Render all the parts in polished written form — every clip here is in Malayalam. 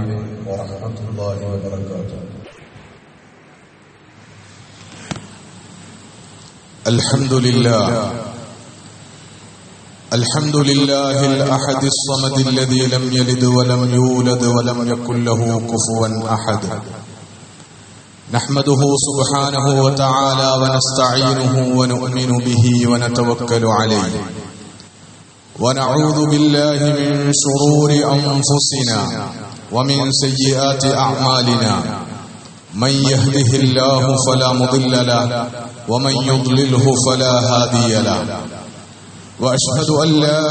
عليكم ورحمة الله وبركاته. الحمد لله الأحد الصمد الذي لم يلد ولم يولد ولم يكن له كفوا أحد. نحمده سبحانه وتعالى ونستعينه ونؤمن به ونتوكل عليه، ونعوذ بالله من شرور أنفسنا ومن سيئات أعمالنا. من يهده الله فلا مضل له ومن يضلله فلا هادي له، وأشهد أن لا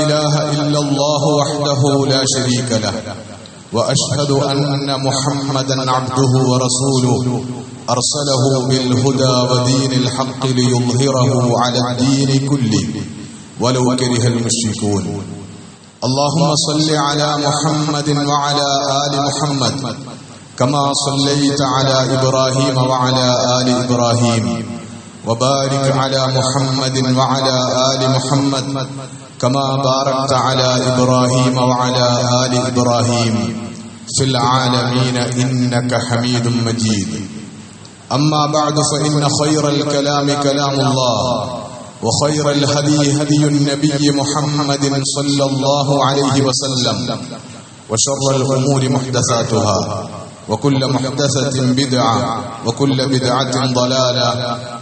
إله إلا الله وحده لا شريك له، وأشهد أن محمدا عبده ورسوله أرسله بالهدى ودين الحق ليظهره على الدين كله ولو كره المشركون. اللهم صل على محمد وعلى آل محمد كما صليت على إبراهيم وعلى آل إبراهيم، وبارك على محمد وعلى آل محمد كما باركت على إبراهيم وعلى آل إبراهيم في العالمين إنك حميد مجيد. أما بعد، فإن خير الكلام كلام الله، وخير الهدي هدي النبي محمد صلى الله عليه وسلم، وشر الأمور محدثاتها، وكل محدثة بدعة، وكل بدعة ضلالة،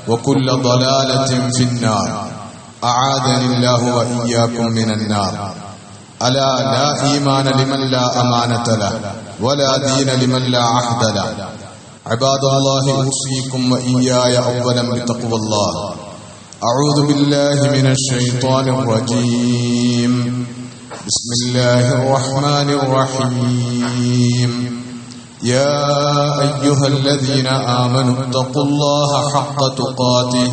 وكل ضلالة في النار. أعاذني الله وإياكم من النار. ألا لا إيمان لمن لا أمانة له، ولا دين لمن لا عهد له. عباد الله، أوصيكم وإياي أولا بتقوى الله. أعوذ بالله من الشيطان الرجيم. بسم الله الرحمن الرحيم. يا أيها الذين آمنوا اتقوا الله حق تقاته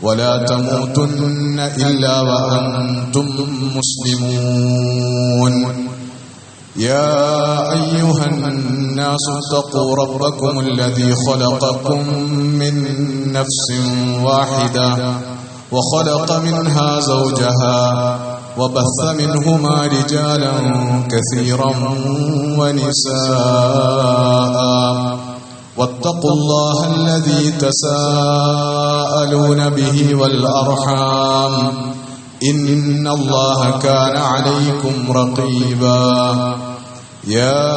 ولا تموتن إلا وأنتم مسلمون. يا أيها الناس اتقوا ربكم الذي خلقكم من نفس واحدة وخلق منها زوجها وبث منهما رجالا كثيرا ونساء، واتقوا الله الذي تساءلون به والأرحام إن الله كان عليكم رقيبا. يا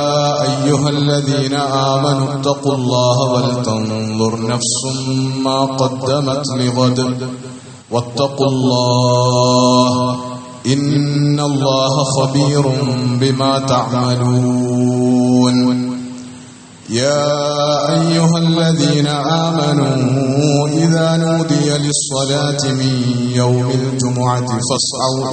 أيها الذين آمنوا اتقوا الله ولتنظر نفس ما قدمت لغد واتقوا الله إن الله خبير بما تعملون. يا أيها الذين آمنوا إذا نودي للصلاة من يوم الجمعة فاسعوا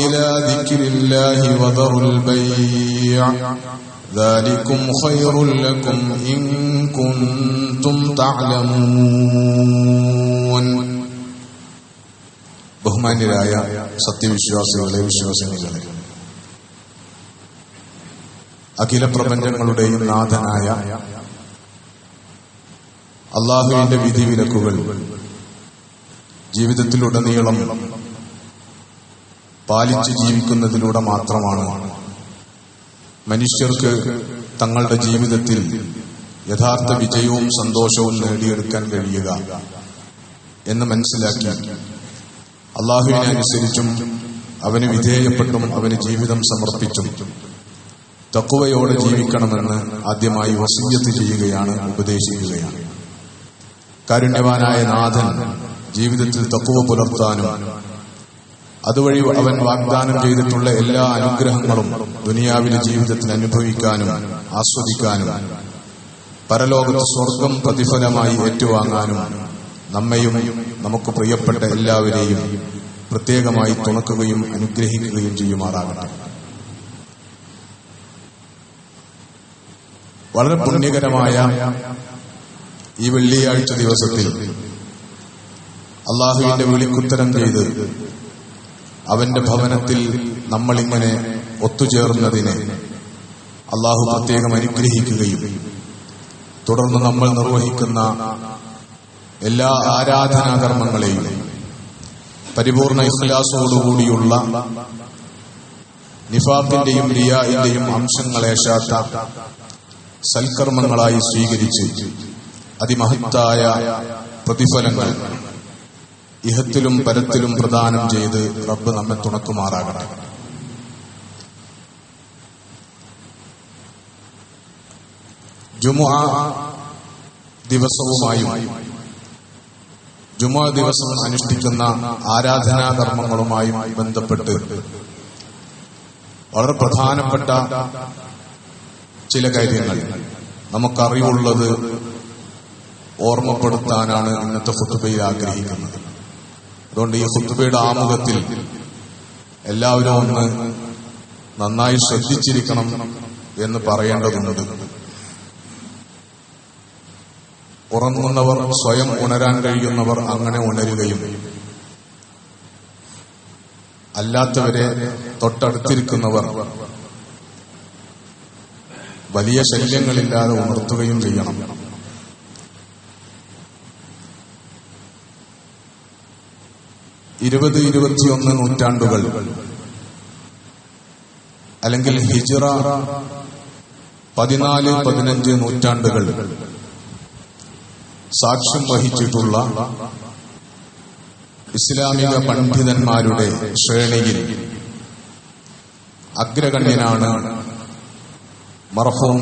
إلى ذكر الله وذروا البيع، ذلكم خير لكم إن كنتم تعلمون. ബഹുമാന്യരായ സത്യവിശ്വാസികളെ, വിശ്വാസിനികളെ, അഖില പ്രപഞ്ചങ്ങളുടെയും നാഥനായ അല്ലാഹുവിന്റെ വിധിവിലക്കുകൾ ജീവിതത്തിലുടനീളം പാലിച്ചു ജീവിക്കുന്നതിലൂടെ മാത്രമാണ് മനുഷ്യർക്ക് തങ്ങളുടെ ജീവിതത്തിൽ യഥാർത്ഥ വിജയവും സന്തോഷവും നേടിയെടുക്കാൻ കഴിയുക എന്ന് മനസ്സിലാക്കി അല്ലാഹുവിനെ അനുസരിച്ചും അവന് വിധേയപ്പെട്ടും അവന് ജീവിതം സമർപ്പിച്ചും തഖ്വയോടെ ജീവിക്കണമെന്ന് ആദ്യമായി വസിയ്യത്ത് ചെയ്യുകയാണ്, ഉപദേശിക്കുകയാണ്. കാരുണ്യവാനായ നാഥൻ ജീവിതത്തിൽ തഖ്വ പുലർത്താനും അതുവഴി അവൻ വാഗ്ദാനം ചെയ്തിട്ടുള്ള എല്ലാ അനുഗ്രഹങ്ങളും ദുനിയാവിലെ ജീവിതത്തിൽ അനുഭവിക്കാനും ആസ്വദിക്കാനും പരലോകത്ത് സ്വർഗം പ്രതിഫലമായി ഏറ്റുവാങ്ങാനും നമ്മയും നമുക്ക് പ്രിയപ്പെട്ട എല്ലാവരെയും പ്രത്യേകമായി തുണക്കുകയും അനുഗ്രഹിക്കുകയും ചെയ്യുമാറാകട്ടെ. വളരെ പുണ്യകരമായ ഈ വെള്ളിയാഴ്ച ദിവസത്തിൽ അല്ലാഹുവിന്റെ വിളിക്കുത്തരം ചെയ്ത് അവന്റെ ഭവനത്തിൽ നമ്മളിങ്ങനെ ഒത്തുചേർന്നതിനെ അല്ലാഹു പ്രത്യേകം അനുഗ്രഹിക്കുകയും തുടർന്ന് നമ്മൾ നിർവഹിക്കുന്ന എല്ലാ ആരാധനാകർമ്മങ്ങളെയും പരിപൂർണ ഇഖ്ലാസോടുകൂടിയുള്ള നിഫാഖിന്റെയും റിയാഇന്റെയും അംശങ്ങളേശാത്ത സൽക്കർമ്മങ്ങളായി സ്വീകരിച്ച് അതിമഹത്തായ പ്രതിഫലങ്ങൾ ഇഹത്തിലും പരത്തിലും പ്രദാനം ചെയ്ത് റബ്ബ് നമ്മെ തുണക്കുമാറാകട്ടെ. ജുമുഅ ദിവസവുമായും ജുമുഅ ദിവസം അനുഷ്ഠിക്കുന്ന ആരാധനാകർമ്മങ്ങളുമായും ബന്ധപ്പെട്ട് വളരെ പ്രധാനപ്പെട്ട ചില കാര്യങ്ങൾ നമുക്കറിവുള്ളത് ഓർമ്മപ്പെടുത്താനാണ് ഇന്നത്തെ ഖുതുബയിൽ ആഗ്രഹിക്കുന്നത്. അതുകൊണ്ട് ഈ ഖുതുബയുടെ ആമുഖത്തിൽ എല്ലാവരും ഒന്ന് നന്നായി ശ്രദ്ധിച്ചിരിക്കണം എന്ന് പറയേണ്ടതുണ്ട്. ഉറങ്ങുന്നവർ, സ്വയം ഉണരാൻ കഴിയുന്നവർ അങ്ങനെ ഉണരുകയും അല്ലാത്തവരെ തൊട്ടടുത്തിരിക്കുന്നവർ വലിയ ശല്യങ്ങളില്ലാതെ ഉണർത്തുകയും ചെയ്യണം. ഇരുപത് 21 നൂറ്റാണ്ടുകൾ അല്ലെങ്കിൽ ഹിജ്റ 14-15 നൂറ്റാണ്ടുകൾ സാക്ഷ്യം വഹിച്ചിട്ടുള്ള ഇസ്ലാമിക പണ്ഡിതന്മാരുടെ ശ്രേണിയിൽ അഗ്രഗണ്യനാണ് മർഹൂം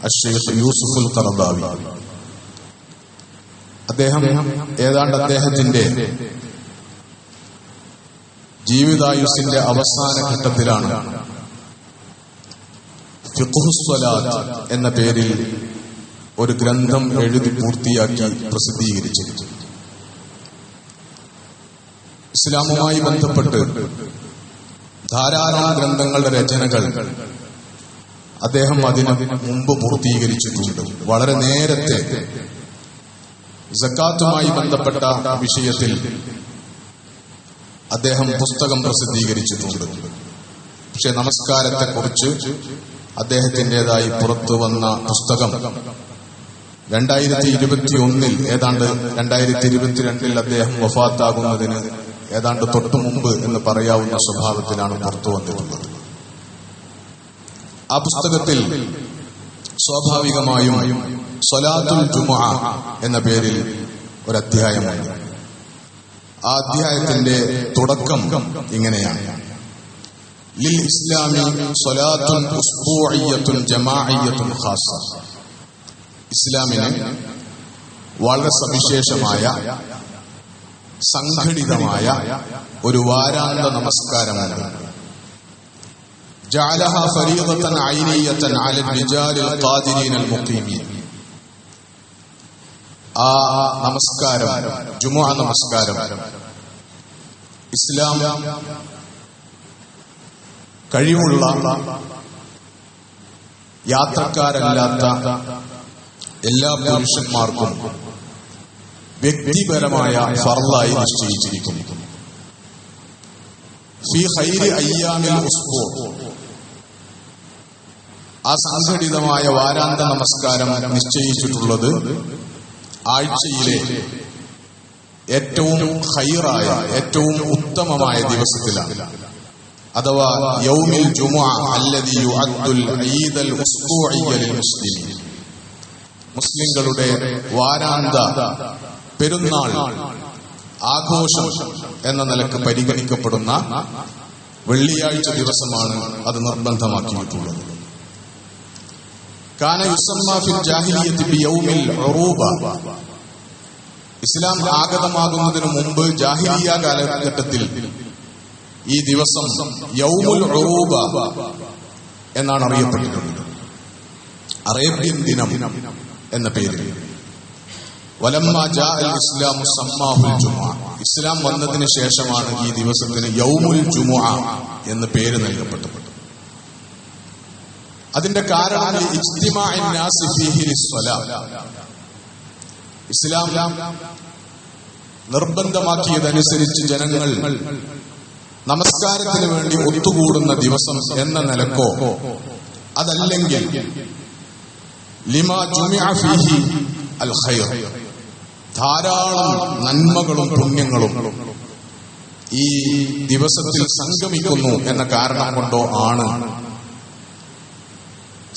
അശ്ശൈഖ് യൂസുഫുൽ ഖറദാവി. അദ്ദേഹം ഏതാണ്ട് അദ്ദേഹത്തിന്റെ ജീവിതായുസിന്റെ അവസാന ഘട്ടത്തിലാണ് ഫിഖ്ഹുസ് സ്വലാത്ത് എന്ന പേരിൽ ഒരു ഗ്രന്ഥം എഴുതി പൂർത്തിയാക്കി പ്രസിദ്ധീകരിച്ചത്. ഇസ്ലാമുമായി ബന്ധപ്പെട്ട് ധാരാളം ഗ്രന്ഥങ്ങളുടെ രചനകൾ അദ്ദേഹം അതിന് മുമ്പ് പൂർത്തീകരിച്ചിട്ടുണ്ട്. വളരെ നേരത്തെ സക്കാത്തുമായി ബന്ധപ്പെട്ട വിഷയത്തിൽ അദ്ദേഹം പുസ്തകം പ്രസിദ്ധീകരിച്ചിട്ടുണ്ട്. പക്ഷെ നമസ്കാരത്തെക്കുറിച്ച് അദ്ദേഹത്തിൻ്റെതായി പുറത്തു വന്ന പുസ്തകം 2021 ഏതാണ്ട് 2022 അദ്ദേഹം വഫാത്താകുന്നതിന് ഏതാണ്ട് തൊട്ടു മുമ്പ് എന്ന് പറയാവുന്ന സ്വഭാവത്തിലാണ് പുറത്തു വന്നിട്ടുള്ളത്. ആ പുസ്തകത്തിൽ സ്വാഭാവികമായും സ്വലാത്തുൽ ജുമുഅ എന്ന പേരിൽ ഒരു അധ്യായമുണ്ട്. ആ അധ്യായത്തിന്റെ തുടക്കം ഇങ്ങനെയാണ്: ലിൽ ഇസ്ലാമി സ്വലാത്തുൻ ഉസ്ബൂഇയ്യത്തുൻ ജമാഇയ്യത്തുൻ ഖാസ. ഇസ്ലാമിന് വളരെ സവിശേഷമായ സംഘടിതമായ ഒരു വാരാന്ത നമസ്കാരമുണ്ട്. ജഅലഹ ഫരീദതൻ ഐനിയ്യതൻ അലൽ റിജാലിൽ ഖാദിരീനൽ മുഖീമീൻ. ആ നമസ്കാരം, ജുമുഅ നമസ്കാരം, ഇസ്ലാം കഴിവുള്ള യാത്രക്കാരല്ലാത്ത എല്ലാ പുരുഷന്മാർക്കും വ്യക്തിപരമായ ഫർളായി നിശ്ചയിച്ചിരിക്കുന്നു. ഫീ ഖൈരി അയ്യാമിൽ ഉസ്ബൂ. ആ സംഘടിതമായ വാരാന്ത നമസ്കാരം നിശ്ചയിച്ചിട്ടുള്ളത് ആഴ്ചയിലെ ഏറ്റവും ഖൈറായ, ഏറ്റവും ഉത്തമമായ ദിവസത്തിലാണ്. അഥവാ യൗമിൽ ജുമുഅ അല്ലദി യുഅദ്ദുൽ ഈദൽ ഉസ്ബൂഇയ്യ ലിൽ മുസ്ലിമീൻ. മുസ്ലിങ്ങളുടെ വാരാന്ത പെരുന്നാൾ ആഘോഷം എന്ന നിലക്ക് പരിഗണിക്കപ്പെടുന്ന വെള്ളിയാഴ്ച ദിവസമാണ് അത് നിർബന്ധമാക്കിയിട്ടുള്ളത്. കാന യുസമ്മ ഫിൽ ജാഹിലിയ്യത്തി ബിയൗമിൽ ഉറൂബ. ഇസ്ലാം ആഗതമാകുന്നതിന് മുമ്പ് ജാഹിലിയ കാലഘട്ടത്തിൽ ഈ ദിവസം യൗമുൽ ഉറൂബ എന്നാണ് അറിയപ്പെട്ടിട്ടുള്ളത്. അറേബ്യൻ ദിനം എന്ന പേരിൽ. വലമ്മ ജാഅൽ ഇസ്ലാമു സമ്മാഹുൽ ജുമുഅ. ഇസ്ലാം വന്നതിന് ശേഷമാണ് ഈ ദിവസത്തിന് യൗമുൽ ജുമുഅ എന്ന് പേര് നൽകപ്പെട്ടത്. അതിന്റെ കാരണം ഇജ്തിമാഇൻ നാസി ഫീഹി ലിസ്സലാത്ത്. ഇസ്ലാം നിർബന്ധമാക്കിയതനുസരിച്ച് ജനങ്ങൾ നമസ്കാരത്തിന് വേണ്ടി ഒത്തുകൂടുന്ന ദിവസം എന്ന നിലക്കോ അതല്ലെങ്കിൽ ലിമാ ജുമിഅ ഫീഹി അൽ ഖൈർ, ധാരാളം നന്മകളും പുണ്യങ്ങളും ഈ ദിവസത്തിൽ സംഗമിക്കുന്നു എന്ന കാരണം കൊണ്ടോ ആണ്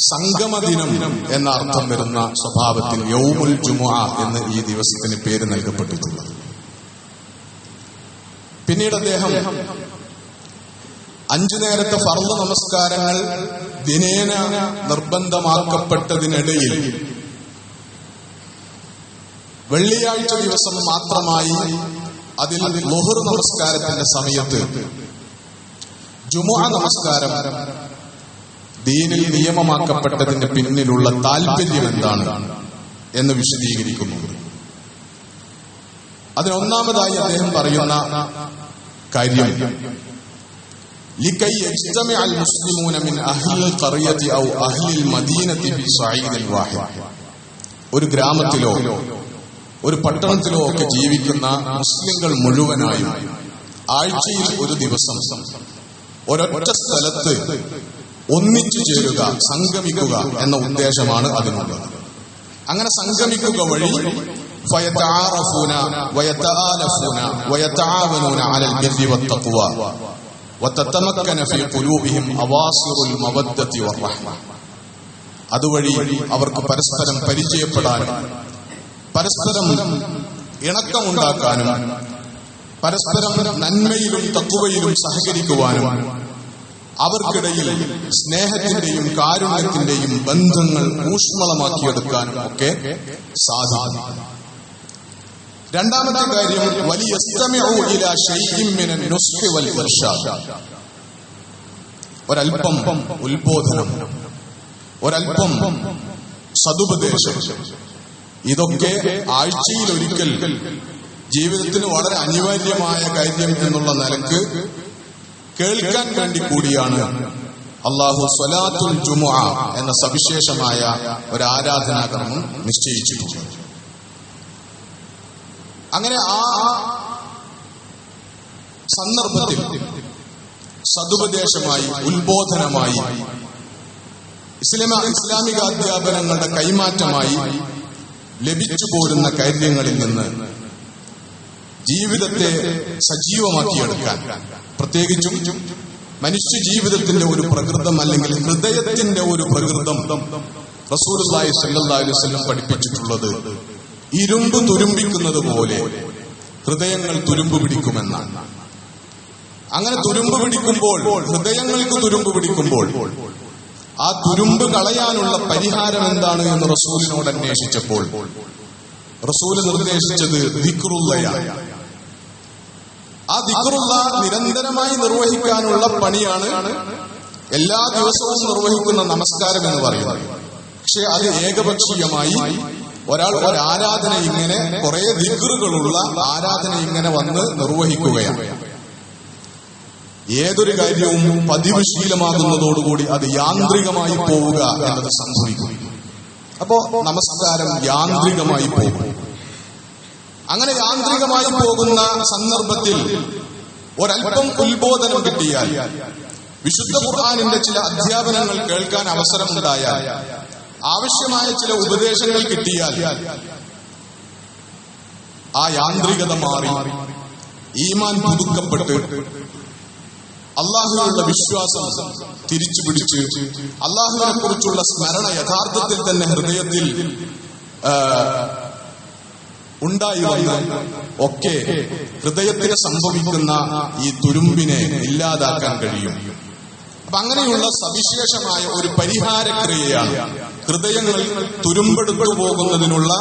സംഗമദിനം എന്ന അർത്ഥം വരുന്ന സ്വഭാവത്തിൽ യൗമുൽ ജുമുഅ എന്ന് ഈ ദിവസത്തിന് പേര് നൽകപ്പെട്ടിട്ടുള്ളത്. പിന്നീട് അദ്ദേഹം 5 നേരത്തെ ഫർള് നമസ്കാരങ്ങൾ ദിനേന നിർബന്ധമാക്കപ്പെട്ടതിനിടയിൽ വെള്ളിയാഴ്ച ദിവസം മാത്രമായി അതിൽ ളുഹർ നമസ്കാരത്തിന്റെ സമയത്ത് ജുമുഅ നമസ്കാരം ദീനിൽ നിയമമാക്കപ്പെട്ടതിന്റെ പിന്നിലുള്ള താല്പര്യം എന്താണ് എന്ന് വിശദീകരിക്കുന്നുണ്ട്. അതിനൊന്നാമതായി അദ്ദേഹം പറയുന്ന കാര്യം لكي يجتمع المسلمون من أهل القرية أو أهل المدينة في صعيد واحد. ഒരു ഗ്രാമത്തിലോ ഒരു പട്ടണത്തിലോ ഒക്കെ ജീവിക്കുന്ന മുസ്ലിങ്ങൾ മുഴുവനായും ആഴ്ചയിൽ ഒരു ദിവസം ഒരൊറ്റ സ്ഥലത്ത് ഒന്നിച്ചു ചേരുക, സംഗമിക്കുക എന്ന ഉദ്ദേശമാണ് അതിനുള്ളത്. അങ്ങനെ സംഗമിക്കുക വഴി ഫയതആറഫൂന വയതആലഫൂന വയതആവനൂന അലൽ ബിർരി വത്തഖ്വ വതതമക്കന ഫീ ഖുലൂബിഹിം അവാസിറുൽ മവദ്ദതി വറഹ്മ. അതുവഴി അവർക്ക് പരസ്പരം പരിചയപ്പെടാനും പരസ്പരം ഇണക്കമുണ്ടാക്കാനും പരസ്പരം നന്മയിലും തഖ്വയിലും സഹകരിക്കുവാനും അവർക്കിടയിൽ സ്നേഹത്തിന്റെയും കാരുണ്യത്തിന്റെയും ബന്ധങ്ങൾ ഊഷ്മളമാക്കിയെടുക്കാനും ഒക്കെ സാധിക്കും. രണ്ടാമത്തെ കാര്യം വലിയസ്തമിഉ ഇലാ ശൈഇൻ മിനൻ നുസ്ഹി വൽ ഇർഷാദ്. ഒരൽപ്പം ഉത്ബോധനം, ഒരൽപ്പം സദുപദേശം, ഇതൊക്കെ ആഴ്ചയിൽ ഒരിക്കൽ ജീവിതത്തിന് വളരെ അനിവാര്യമായ കാര്യം എന്നുള്ള നിലക്ക് കേൾക്കാൻ വേണ്ടി കൂടിയാണ് അല്ലാഹു സ്വലാത്തുൽ ജുമുഅ എന്ന സവിശേഷമായ ഒരു ആരാധനാകർമ്മം നിശ്ചയിച്ചിട്ടുള്ളത്. അങ്ങനെ ആ സന്ദർഭത്തിൽ സദുപദേശമായി, ഉത്ബോധനമായി, ഇസ്ലാമിക അധ്യാപനങ്ങളുടെ കൈമാറ്റമായി ലഭിച്ചു പോരുന്ന കാര്യങ്ങളിൽ നിന്ന് ജീവിതത്തെ സജീവമാക്കിയെടുക്കാൻ, പ്രത്യേകിച്ചും മനുഷ്യ ജീവിതത്തിന്റെ ഒരു പ്രകൃതം അല്ലെങ്കിൽ ഹൃദയത്തിന്റെ ഒരു പ്രകൃതം റസൂലുള്ളാഹി സ്വല്ലല്ലാഹു അലൈഹി വസല്ലം പഠിപ്പിച്ചിട്ടുള്ളത് ഇരുമ്പ് തുരുമ്പിക്കുന്നത് പോലെ ഹൃദയങ്ങൾ തുരുമ്പ് പിടിക്കുമെന്നാണ്. അങ്ങനെ തുരുമ്പ് പിടിക്കുമ്പോൾ, ഹൃദയങ്ങൾക്ക് തുരുമ്പ് പിടിക്കുമ്പോൾ ആ തുരുമ്പ് കളയാനുള്ള പരിഹാരം എന്താണ് എന്ന് റസൂലിനോട് അന്വേഷിച്ചപ്പോൾ റസൂല് നിർദ്ദേശിച്ചത് ദിക്റുള്ളയാണ്. ആ ദിക്റുള്ള നിരന്തരമായി നിർവഹിക്കാനുള്ള പണിയാണ് എല്ലാ ദിവസവും നിർവഹിക്കുന്ന നമസ്കാരം എന്ന് പറയുന്നത്. പക്ഷെ അത് ഏകപക്ഷീയമായി ഒരാൾ ഒരു ആരാധന ഇങ്ങനെ കുറെ ദിക്റുകളുള്ള ആരാധന ഇങ്ങനെ വന്ന് നിർവഹിക്കുകയാണ്. ഏതൊരു കാര്യവും പതിവ് ശീലമാകുന്നതോടുകൂടി അത് യാന്ത്രികമായി പോവുക എന്നത് സംഭവിക്കും. അപ്പോ നമസ്കാരം യാന്ത്രികമായി പോകും. അങ്ങനെ യാന്ത്രികമായി പോകുന്ന സന്ദർഭത്തിൽ ഒരൽപ്പം ഉത്ബോധനം കിട്ടിയാൽ, വിശുദ്ധ ഖുർആനിന്റെ ചില അധ്യാപനങ്ങൾ കേൾക്കാൻ അവസരമുണ്ടായാൽ, ആവശ്യമായ ചില ഉപദേശങ്ങൾ കിട്ടിയാൽ ആ യാന്ത്രികത മാറി ഈമാൻ പുതുക്കപ്പെട്ട് അള്ളാഹുവിനുള്ള വിശ്വാസം തിരിച്ചു പിടിച്ച് അള്ളാഹുവിനെ കുറിച്ചുള്ള സ്മരണ യഥാർത്ഥത്തിൽ തന്നെ ഹൃദയത്തിൽ ഉണ്ടായി വന്ന് ഒക്കെ ഹൃദയത്തിന് സംഭവിക്കുന്ന ഈ തുരുമ്പിനെ ഇല്ലാതാക്കാൻ കഴിയും. അപ്പൊ അങ്ങനെയുള്ള സവിശേഷമായ ഒരു പരിഹാരക്രിയയാണ് ഹൃദയങ്ങൾ തുരുമ്പെടുത്തു പോകുന്നതിനുള്ള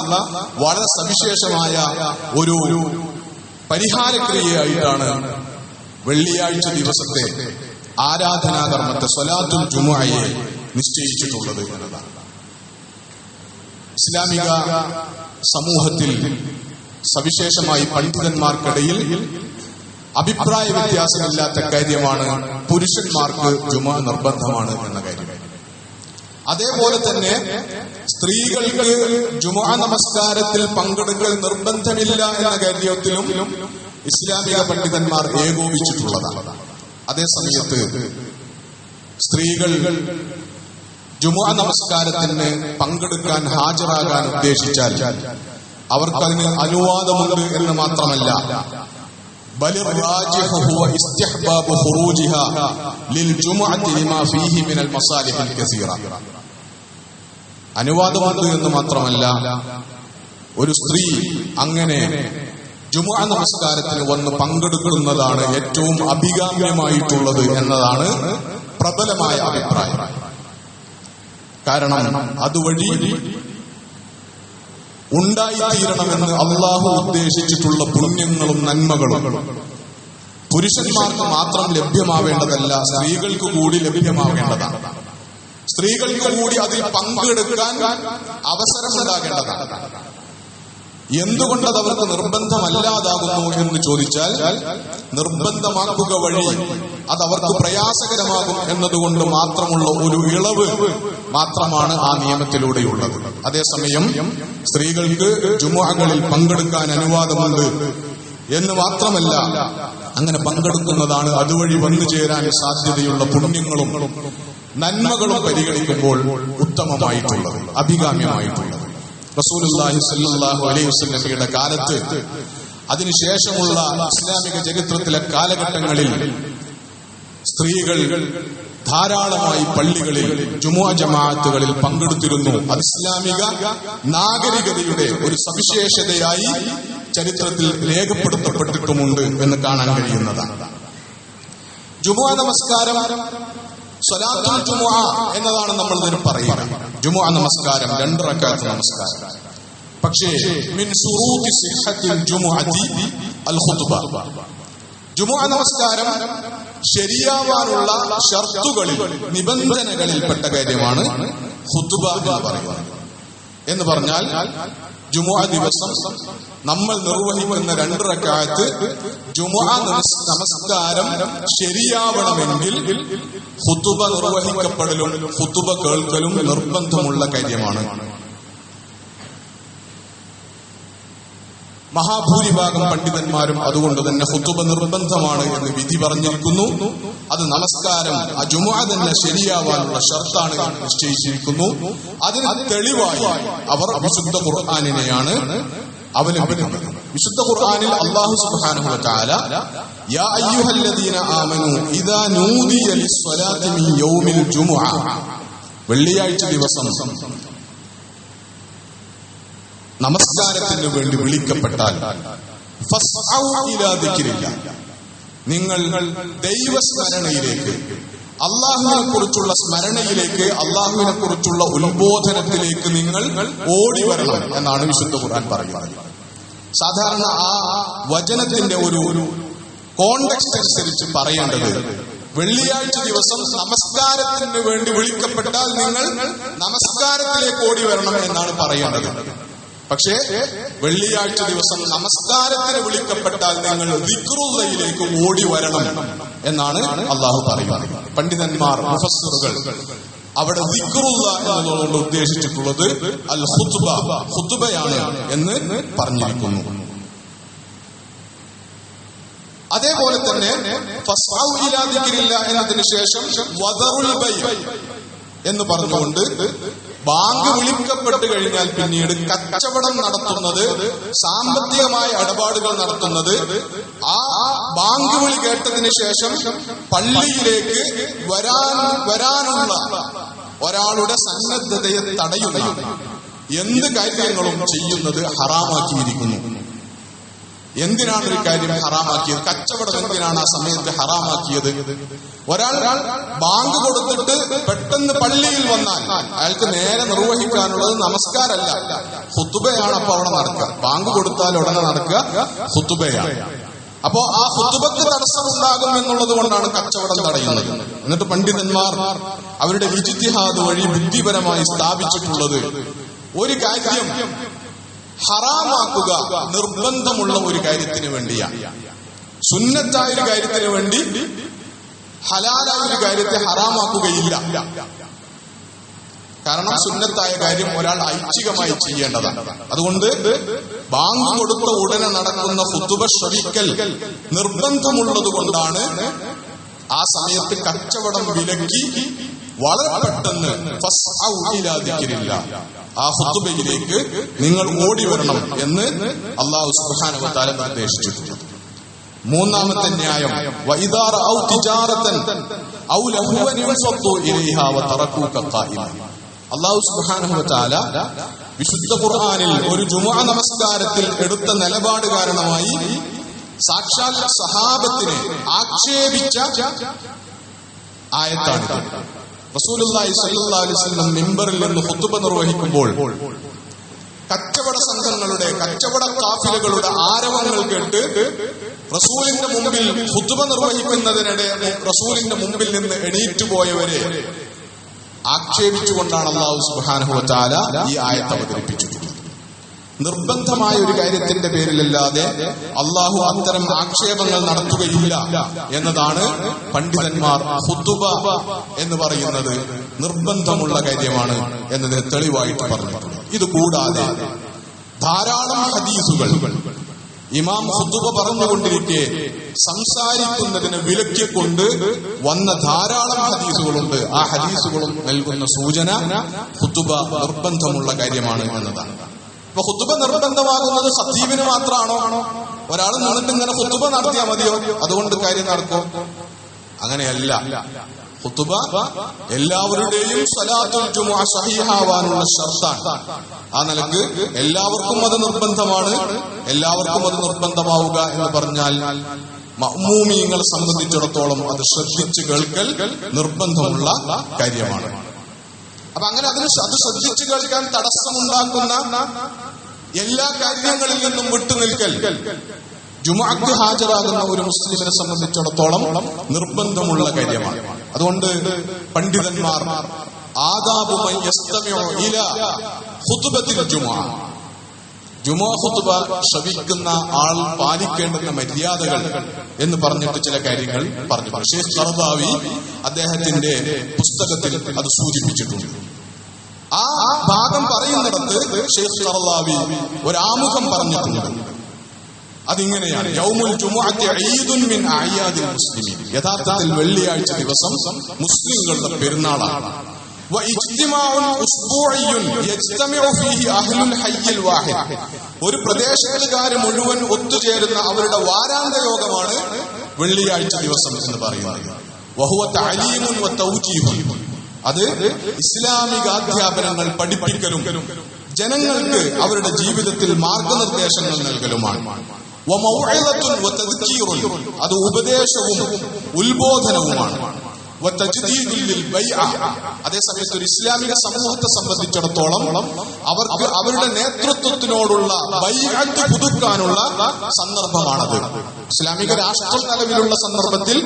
വളരെ സവിശേഷമായ ഒരു പരിഹാരക്രിയയായിട്ടാണ് വെള്ളിയാഴ്ച ദിവസത്തെ ആരാധനാകർമ്മത്തെ സ്വലാത്തുൽ ജുമുഅയെ നിശ്ചയിച്ചിട്ടുള്ളത് എന്നതാണ്. ഇസ്ലാമിക സമൂഹത്തിൽ സവിശേഷമായി പണ്ഡിതന്മാർക്കിടയിൽ അഭിപ്രായ വ്യത്യാസമില്ലാത്ത കാര്യമാണ് പുരുഷന്മാർക്ക് ജുമുഅ നിർബന്ധമാണ് എന്ന കാര്യം. അതേപോലെ തന്നെ സ്ത്രീകൾക്ക് ജുമുഅ നമസ്കാരത്തിൽ പങ്കെടുക്കൽ നിർബന്ധമില്ല എന്ന കാര്യത്തിലും ഇസ്ലാമിക പണ്ഡിതന്മാർ ഏകോപിച്ചിട്ടുള്ളതാണ്. അതേസമയത്ത് സ്ത്രീകൾ ജുമുഅ നമസ്കാരത്തിന് പങ്കെടുക്കാൻ ഹാജരാകാൻ ഉദ്ദേശിച്ചാൽ അവർക്കതിന് അനുവാദമുണ്ട് എന്ന് മാത്രമല്ല, ബൽ റാജിഹു ഹുവ ഇസ്തിഹ്ബാബു ഖുറൂജിഹാ ലിൽ ജുമുഅത്തി ലിമാ ഫീഹി മിനൽ മസാലിഹിൽ കസീറ. അനുവാദമുണ്ട് എന്ന് മാത്രമല്ല, ഒരു സ്ത്രീ അങ്ങനെ ജുമുഅ നമസ്കാരത്തിന് വന്ന് പങ്കെടുക്കുന്നതാണ് ഏറ്റവും അഭികാമ്യമായിട്ടുള്ളത് എന്നതാണ് പ്രബലമായ അഭിപ്രായം. കാരണം അതുവഴി ഉണ്ടായിത്തീരണമെന്ന് അള്ളാഹു ഉദ്ദേശിച്ചിട്ടുള്ള പുണ്യങ്ങളും നന്മകളും പുരുഷന്മാർക്ക് മാത്രം ലഭ്യമാവേണ്ടതല്ല, സ്ത്രീകൾക്ക് കൂടി ലഭ്യമാവേണ്ടതാണ്. സ്ത്രീകൾക്ക് കൂടി അതിൽ പങ്കെടുക്കാൻ അവസരമുണ്ടാകേണ്ടതാണ്. എന്തുകൊണ്ടത് അവർക്ക് നിർബന്ധമല്ലാതാകുന്നു എന്ന് ചോദിച്ചാൽ, നിർബന്ധമാക്കുക വഴി അത് അവർക്ക് പ്രയാസകരമാകും എന്നതുകൊണ്ട് മാത്രമുള്ള ഒരു ഇളവ് മാത്രമാണ് ആ നിയമത്തിലൂടെയുള്ളത്. അതേസമയം സ്ത്രീകൾക്ക് ജുമുഅകളിൽ പങ്കെടുക്കാൻ അനുവാദമുണ്ട് എന്ന് മാത്രമല്ല, അങ്ങനെ പങ്കെടുക്കുന്നതാണ് അതുവഴി വന്നു ചേരാൻ സാധ്യതയുള്ള പുണ്യങ്ങളും നന്മകളും പരിഗണിക്കുമ്പോൾ ഉത്തമമായിട്ടുള്ളത്, അഭികാമ്യമായിട്ടുള്ളത്. റസൂലുള്ളാഹി സ്വല്ലല്ലാഹു അലൈഹി വസല്ലമയുടെ കാലത്ത്, അതിനുശേഷമുള്ള ഇസ്ലാമിക ചരിത്രത്തിലെ കാലഘട്ടങ്ങളിൽ സ്ത്രീകൾ ധാരാളമായി പള്ളികളിൽ ജുമുഅ ജമാഅത്തുകളിൽ പങ്കെടുത്തിരുന്നു. അത് ഇസ്ലാമിക നാഗരികതയുടെ ഒരു സവിശേഷതയായി ചരിത്രത്തിൽ രേഖപ്പെടുത്തപ്പെട്ടിട്ടുമുണ്ട് എന്ന് കാണാൻ കഴിയുന്നതാണ്. ജുമുഅ നമസ്കാരം സ്വലാത്തുൽ ജുമുഅ എന്നതാണ് നമ്മൾ ഇതിന് പറയുക. ജുമുഅ നമസ്കാരം 2 റക്അത്ത് നമസ്കാരം. പക്ഷേ മിൻ ശുറൂതി സിഹ്ഹത്തിൽ ജുമുഅത്തി അൽ ഖുത്ബ, ജുമുഅ നമസ്കാരം ശരിയാവാനുള്ള ഷർത്തുകളിൽ, നിബന്ധനകളിൽപ്പെട്ട കാര്യമാണ് ഖുത്ബ എന്ന് പറയുന്നത്. എന്ന് പറഞ്ഞാൽ ജുമുഅ ദിവസം നമ്മൾ നിർവഹിക്കുന്ന 2 റക്അത്ത് ജുമുഅ നമസ്കാരം ശരിയാവണമെങ്കിൽ ഖുതുബ നിർവഹിക്കപ്പെടലും ഖുതുബ കേൾക്കലും നിർബന്ധമുള്ള കാര്യമാണ്. മഹാഭൂരിഭാഗം പണ്ഡിതന്മാരും അതുകൊണ്ട് തന്നെ ഖുതുബ നിർബന്ധമാണ് എന്ന് വിധി പറഞ്ഞിരിക്കുന്നു. അത് നമസ്കാരം, ആ ജുമുഅ തന്നെ ശരിയാവാനുള്ള ഷർത്താണ് നിശ്ചയിച്ചിരിക്കുന്നു. അതിന് തെളിവായി അവർ വിശുദ്ധ ഖുർആനിനെയാണ് അവലംബിക്കുന്നത്. വിശുദ്ധ ഖുർആനിൽ അല്ലാഹു സുബ്ഹാനഹു വ തആല യാ അയ്യുഹല്ലദീന ആമനൂ ഇദാ നൂദിയ ലിസ്സലാത്തി മിൻ യൗമിൽ ജുമുഅ, വെള്ളിയാഴ്ച ദിവസം നമസ്കാരത്തിന് വേണ്ടി വിളിക്കപ്പെട്ടാൽ ഫസ്ഔ ഇലാ ദിക്രില്ലാഹ്, നിങ്ങൾ ദൈവസ്മരണയിലേക്ക്, അള്ളാഹുവിനെ കുറിച്ചുള്ള സ്മരണയിലേക്ക്, അള്ളാഹുവിനെ കുറിച്ചുള്ള ഉത്ബോധനത്തിലേക്ക് നിങ്ങൾ ഓടി വരണം എന്നാണ് വിശുദ്ധ ഖുർആൻ പറയുന്നത്. സാധാരണ ആ വചനത്തിന്റെ ഒരു കോണ്ടെക്സ്റ്റ് അനുസരിച്ച് പറയേണ്ടത്, വെള്ളിയാഴ്ച ദിവസം നമസ്കാരത്തിന് വേണ്ടി വിളിക്കപ്പെട്ടാൽ നിങ്ങൾ നമസ്കാരത്തിലേക്ക് ഓടി വരണം എന്നാണ് പറയേണ്ടത്. പക്ഷേ വെള്ളിയാഴ്ച ദിവസം നമസ്കാരത്തിന് വിളിക്കപ്പെട്ടാൽ നിങ്ങൾ ദിക്റുള്ളയിലേക്ക് ഓടി വരണം എന്നാണ് അള്ളാഹു പറയുന്നത്. പണ്ഡിതന്മാർ, മുഫസ്സിറുകൾ അവിടെ ദിക്റുള്ള എന്നതുകൊണ്ട് ഉദ്ദേശിച്ചിട്ടുള്ളത് അൽ ഖുത്ബ, ഖുത്ബയാണ് എന്ന് പറഞ്ഞിരിക്കുന്നു. അതേപോലെ തന്നെ ഫസ്ഔ ഇലാ ദിക്രില്ലാഹ് എന്നതിന് ശേഷം വദറുൽ ബൈ എന്ന് പറഞ്ഞുകൊണ്ട് ബാങ്ക് വിളിക്കപ്പെട്ട് കഴിഞ്ഞാൽ പിന്നീട് കച്ചവടം നടത്തുന്നത്, സാമ്പത്തികമായ ഇടപാടുകൾ നടത്തുന്നത്, ആ ബാങ്ക് വിളി കേട്ടതിന് ശേഷം പള്ളിയിലേക്ക് വരാനുള്ള ഒരാളുടെ സന്നദ്ധതയെ തടയുന്ന എന്ത് കാര്യങ്ങളും ചെയ്യുന്നത് ഹറാമാക്കിയിരിക്കുന്നു. എന്തിനാണ് ഒരു കാര്യം ഹറാമാക്കിയത്? കച്ചവടം എന്തിനാണ് ആ സമയത്ത് ഹറാമാക്കിയത്? ഒരാൾ ബാങ്ക് കൊടുത്തിട്ട് പെട്ടെന്ന് പള്ളിയിൽ വന്നാൽ അയാൾക്ക് നേരെ നിർവഹിക്കാനുള്ളത് നമസ്കാരമല്ല, ഖുതുബയാണ്. അപ്പൊ അവിടെ നടക്കുക, ബാങ്ക് കൊടുത്താൽ ഉടനെ നടക്കുക ഖുതുബയാണ്. അപ്പോ ആ ഖുതുബക്ക് തടസ്സമുണ്ടാകും എന്നുള്ളത് കൊണ്ടാണ് കച്ചവടം തടയുന്നത്. എന്നിട്ട് പണ്ഡിതന്മാർ അവരുടെ ഇജ്തിഹാദ് വഴി ബുദ്ധിപരമായി സ്ഥാപിച്ചിട്ടുള്ളത്, ഒരു കാര്യം ഹറാമാക്കുക നിർബന്ധമുള്ള ഒരു കാര്യത്തിന് വേണ്ടിയാണ്. സുന്നത്തായ ഒരു കാര്യത്തിന് വേണ്ടി ഹലാലായ ഒരു കാര്യത്തെ ഹറാമാക്കുകയില്ല. കാരണം സുന്നത്തായ കാര്യം ഒരാൾ ഐച്ഛികമായി ചെയ്യേണ്ടതാണ്. അതുകൊണ്ട് ബാങ്ക് കൊടുത്ത ഉടനെ നടക്കുന്ന ഖുതുബ ശ്രവിക്കൽ നിർബന്ധമുള്ളത് കൊണ്ടാണ് ആ സമയത്ത് കച്ചവടം വിലക്കി വളരെ പെട്ടെന്ന് ഫസ്ഔ ഇലാ ദിക്രില്ലാഹ്, ആ ഖുതുബയിലേക്ക് നിങ്ങൾ ഓടി വരണം എന്ന് അല്ലാഹു സുബ്ഹാനഹു വ തആല നിർദ്ദേശിച്ചിട്ടുണ്ട്. മൂന്നാമത്തെ ന്യായം വഇദാ റഔ തിജാറതൻ ഔ ലഹുവൻ യൻഫത്തു ഇലൈഹാ വതറകൂക ഖായിമൻ. അല്ലാഹു സുബ്ഹാനഹു വ തആല വിശുദ്ധ ഖുർആനിൽ ഒരു ജുമുഅ നമസ്കാരത്തിൽ എടുത്ത നിലപാട് കാരണമായി സാക്ഷാൽ സഹാബത്തിനെ ആക്ഷേപിച്ച ആയത്താണിത്. റസൂലുള്ളാഹി സ്വല്ലല്ലാഹു അലൈഹി വസല്ലം മിമ്പറിൽ നിന്ന് ഖുതുബ നിർവഹിക്കുമ്പോൾ കച്ചവട സംഘങ്ങളുടെ കച്ചവട കാഫിലകളുടെ ആരവങ്ങൾ കേട്ട് റസൂലിന്റെ മുമ്പിൽ ഖുതുബ നിർവഹിക്കുന്നതിനിടെ റസൂലിന്റെ മുമ്പിൽ നിന്ന് എണീറ്റു പോയവരെ ആക്ഷേപിച്ചുകൊണ്ടാണ് അല്ലാഹു സുബ്ഹാനഹു വ തആല ഈ ആയത്ത് അവതരിപ്പിച്ചത്. നിർബന്ധമായ ഒരു കാര്യത്തിന്റെ പേരിലല്ലാതെ അല്ലാഹു അത്തരം ആക്ഷേപങ്ങൾ നടത്തുകയില്ല എന്നതാണ് പണ്ഡിതന്മാർ ഖുതുബ എന്ന് പറയുന്നത് നിർബന്ധമുള്ള കാര്യമാണ് എന്നതിന് തെളിവായിട്ട് പറഞ്ഞിട്ടുണ്ട്. ഇത് കൂടാതെ ധാരാളം ഹദീസുകൾ ഇമാം ഖുതുബ പറഞ്ഞുകൊണ്ടിരിക്കെ സംസാരിക്കുന്നതിന് വിലക്കിക്കൊണ്ട് വന്ന ധാരാളം ഹദീസുകളുണ്ട്. ആ ഹദീസുകളും നൽകുന്ന സൂചന ഖുതുബ നിർബന്ധമുള്ള കാര്യമാണ് എന്നതാണ്. അപ്പൊ ഖുതുബ നിർബന്ധമാകുന്നത് ഖതീബിന് മാത്രമാണോ? ഒരാൾ നിന്നിട്ട് ഇങ്ങനെ ഖുതുബ നടത്തിയാൽ മതിയോ? അതുകൊണ്ട് കാര്യം നടക്കോ? അങ്ങനെയല്ല. ഖുതുബ എല്ലാവരുടെയും സ്വലാത്തുൽ ജുമുഅ സഹീഹാവാനുള്ള ശർത്താണ്. ആ നിലക്ക് എല്ലാവർക്കും അത് നിർബന്ധമാണ്. എല്ലാവർക്കും അത് നിർബന്ധമാവുക എന്ന് പറഞ്ഞാൽ മഅ്മൂമീങ്ങളെ സംബന്ധിച്ചിടത്തോളം അത് ശ്രദ്ധിച്ച് കേൾക്കൽ നിർബന്ധമുള്ള കാര്യമാണ്. അപ്പൊ അങ്ങനെ അത് ശ്രദ്ധിച്ചു കേൾക്കാൻ തടസ്സമുണ്ടാക്കുന്ന എല്ലാ കാര്യങ്ങളിൽ നിന്നും വിട്ടുനിൽക്കൽ ജുമുഅക്ക് ഹാജരാകുന്ന ഒരു മുസ്ലിമിനെ സംബന്ധിച്ചിടത്തോളം നിർബന്ധമുള്ള കാര്യമാണ്. അതുകൊണ്ട് പണ്ഡിതന്മാർ ആദാബു മൻ യസ്തമിഉ ഇലാ ഖുതുബത്തിൽ ജുമുഅ, ജുമുഅ ഖുതുബ ശ്രവിക്കുന്ന ആൾ പാലിക്കേണ്ടുന്ന മര്യാദകൾ എന്ന് പറഞ്ഞിട്ട് ചില കാര്യങ്ങൾ പറഞ്ഞു. ഷെയ്ഖ് ഖർദാവി അദ്ദേഹത്തിന്റെ പുസ്തകത്തിൽ അത് സൂചിപ്പിച്ചിട്ടുണ്ട്. ആ ഭാഗം പറയുന്നിടത്ത് ഷെയ്ഖ് ഖർദാവി ഒരാമുഖം പറഞ്ഞിട്ടുണ്ട്. അതിങ്ങനെയാണ്: യൗമുൽ ജുമുഅത്തി ഈദുൻ മിൻ അഅയാദിൽ മുസ്ലിമീൻ. യഥാർത്ഥത്തിൽ വെള്ളിയാഴ്ച ദിവസം മുസ്ലിങ്ങളുടെ പെരുന്നാളാണ്. വഇജ്തിമാഉൻ ഉസ്ബൂഇയ്യുൻ യജ്തമിഉ ഫീഹി അഹ്ലുൽ ഹയ്യിൽ വാഹിദ്. ഒരു പ്രദേശത്തുകാര് മുഴുവൻ ഒത്തുചേരുന്ന അവരുടെ വാരാന്ത യോഗമാണ് വെള്ളിയാഴ്ച ദിവസം എന്ന് പറയുന്നത്. വഹുവ തഅലീമുൻ വതൗജീഹുൻ. അത് ഇസ്ലാമികാധ്യാപനങ്ങൾ പഠിപ്പിക്കലും ജനങ്ങൾക്ക് അവരുടെ ജീവിതത്തിൽ മാർഗനിർദ്ദേശങ്ങൾ നൽകലുമാണ്. വമൗഇദത്തുൻ വതദ്കീറുൻ. അത് ഉപദേശവും ഉത്ബോധനവുമാണ്. വതജ്ദീദുൽ ലിൽ ബൈഅ. അതേസമയത്ത് ഒരു ഇസ്ലാമിക സമൂഹത്തെ സംബന്ധിച്ചിടത്തോളം അവർക്ക് അവരുടെ നേതൃത്വത്തിനോടുള്ള ബൈഅത്ത് പുതുക്കാനുള്ള സന്ദർഭമാണത്. ഇസ്ലാമിക രാഷ്ട്രം നിലവിലുള്ള സന്ദർഭത്തിൽ